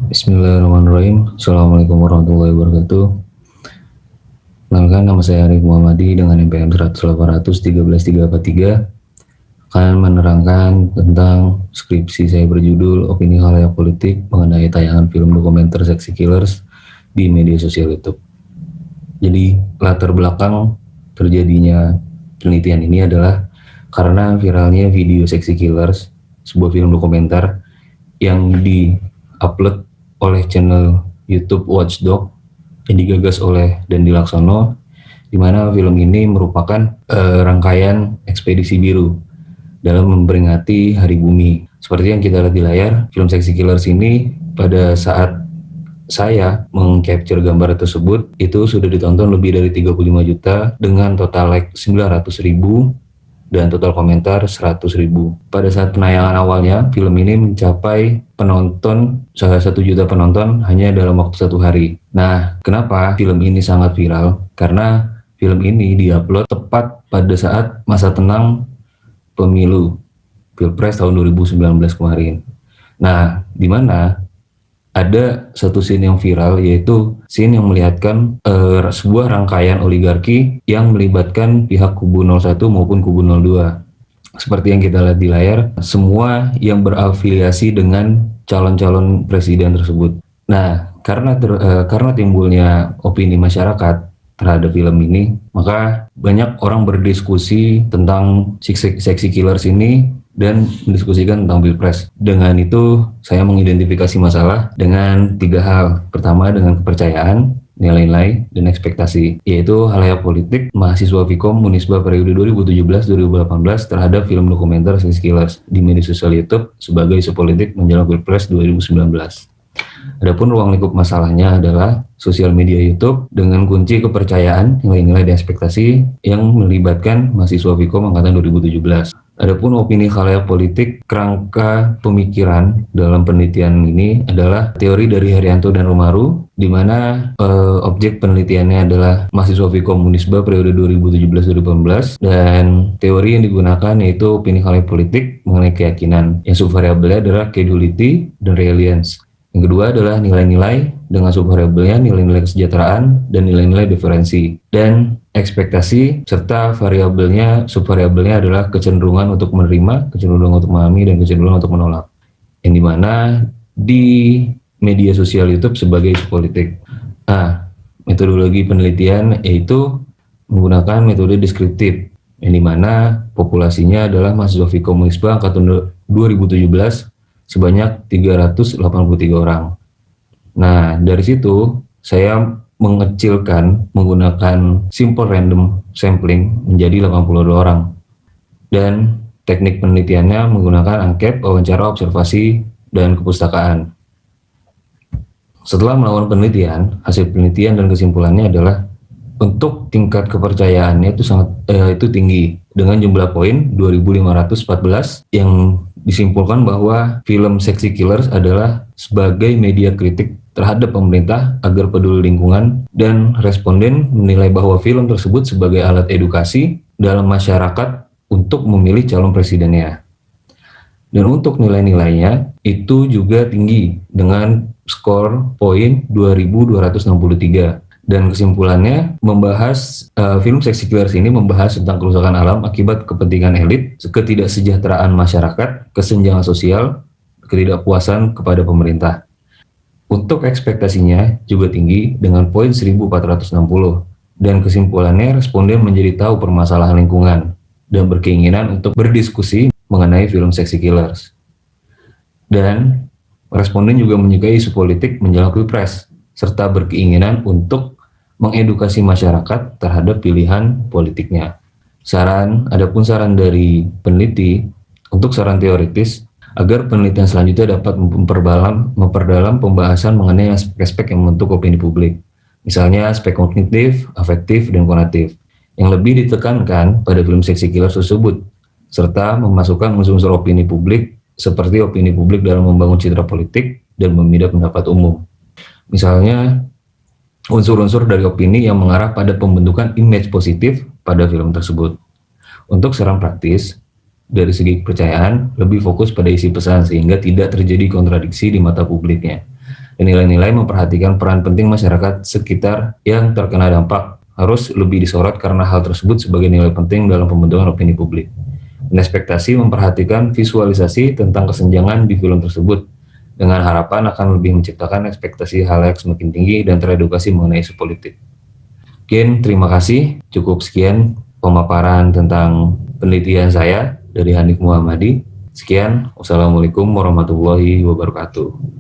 Bismillahirrahmanirrahim. Assalamualaikum warahmatullahi wabarakatuh. Kenalkan, nama saya Arif Muhammadi dengan NPM 100.813.343 akan menerangkan tentang skripsi saya berjudul Opini Khalayak Politik mengenai tayangan film dokumenter Sexy Killers di media sosial YouTube. Jadi latar belakang terjadinya penelitian ini adalah karena viralnya video Sexy Killers, sebuah film dokumenter yang di-upload oleh channel YouTube Watchdog yang digagas oleh Dandi Laksono, di mana film ini merupakan rangkaian ekspedisi biru dalam memperingati Hari Bumi. Seperti yang kita lihat di layar, film Sexy Killers ini pada saat saya mengcapture gambar tersebut itu sudah ditonton lebih dari 35 juta dengan total like 900.000 dan total komentar 100.000. Pada saat penayangan awalnya, film ini mencapai penonton 1 juta penonton hanya dalam waktu 1 hari. Nah, kenapa film ini sangat viral? Karena film ini diupload tepat pada saat masa tenang pemilu Pilpres tahun 2019 kemarin. Nah, di mana ada satu scene yang viral, yaitu scene yang melihatkan sebuah rangkaian oligarki yang melibatkan pihak kubu 01 maupun kubu 02. Seperti yang kita lihat di layar, semua yang berafiliasi dengan calon-calon presiden tersebut. Nah, karena timbulnya opini masyarakat terhadap film ini, maka banyak orang berdiskusi tentang Sexy Killers ini dan mendiskusikan tentang Pilpres. Dengan itu, saya mengidentifikasi masalah dengan 3 hal. Pertama, dengan kepercayaan, nilai-nilai, dan ekspektasi, yaitu khalayak politik mahasiswa Vkom Unisba periode 2017-2018 terhadap film dokumenter Sexy Killers di media sosial YouTube sebagai isu politik menjelang Pilpres 2019. Adapun ruang lingkup masalahnya adalah sosial media YouTube dengan kunci kepercayaan, nilai-nilai, dan ekspektasi yang melibatkan mahasiswa Vkom angkatan 2017. Adapun opini khalayak politik, kerangka pemikiran dalam penelitian ini adalah teori dari Herianto dan Romaru, di mana objek penelitiannya adalah mahasiswa Vkom Unisba periode 2017-2018, dan teori yang digunakan yaitu opini khalayak politik mengenai keyakinan, yang subvariabelnya adalah credulity dan reliance. Yang kedua adalah nilai-nilai dengan subvariabelnya nilai-nilai kesejahteraan dan nilai-nilai diferensi. Dan ekspektasi serta subvariabelnya adalah kecenderungan untuk menerima, kecenderungan untuk memahami, dan kecenderungan untuk menolak. Yang dimana di media sosial YouTube sebagai isu politik. Nah, metodologi penelitian yaitu menggunakan metode deskriptif, yang dimana populasinya adalah mahasiswa Vkom Unisba angkatan 2017 sebanyak 383 orang. Nah, dari situ saya mengecilkan menggunakan simple random sampling menjadi 82 orang. Dan teknik penelitiannya menggunakan angket, wawancara, observasi, dan kepustakaan. Setelah melakukan penelitian, hasil penelitian dan kesimpulannya adalah untuk tingkat kepercayaannya itu tinggi dengan jumlah poin 2.514 yang disimpulkan bahwa film Sexy Killers adalah sebagai media kritik terhadap pemerintah agar peduli lingkungan, dan responden menilai bahwa film tersebut sebagai alat edukasi dalam masyarakat untuk memilih calon presidennya. Dan untuk nilai-nilainya itu juga tinggi dengan skor poin 2.263. Dan kesimpulannya membahas film Sexy Killers ini membahas tentang kerusakan alam akibat kepentingan elit, ketidaksejahteraan masyarakat, kesenjangan sosial, ketidakpuasan kepada pemerintah. Untuk ekspektasinya juga tinggi dengan poin 1460. Dan kesimpulannya responden menjadi tahu permasalahan lingkungan dan berkeinginan untuk berdiskusi mengenai film Sexy Killers. Dan responden juga menyukai isu politik menjelang Pilpres serta berkeinginan untuk mengedukasi masyarakat terhadap pilihan politiknya. Adapun saran dari peneliti untuk saran teoritis agar penelitian selanjutnya dapat memperdalam pembahasan mengenai aspek-aspek yang membentuk opini publik. Misalnya aspek kognitif, afektif, dan konatif yang lebih ditekankan pada film Sexy Killers tersebut, serta memasukkan unsur-unsur opini publik seperti opini publik dalam membangun citra politik dan memikat pendapat umum. Misalnya unsur-unsur dari opini yang mengarah pada pembentukan image positif pada film tersebut. Untuk saran praktis, dari segi kepercayaan lebih fokus pada isi pesan sehingga tidak terjadi kontradiksi di mata publiknya. Nilai-nilai memperhatikan peran penting masyarakat sekitar yang terkena dampak harus lebih disorot karena hal tersebut sebagai nilai penting dalam pembentukan opini publik. Dan ekspektasi memperhatikan visualisasi tentang kesenjangan di film tersebut dengan harapan akan lebih menciptakan ekspektasi halayak semakin tinggi dan teredukasi mengenai isu politik. Sekian, terima kasih. Cukup sekian pemaparan tentang penelitian saya dari Hanif Muhammadi. Sekian, wassalamualaikum warahmatullahi wabarakatuh.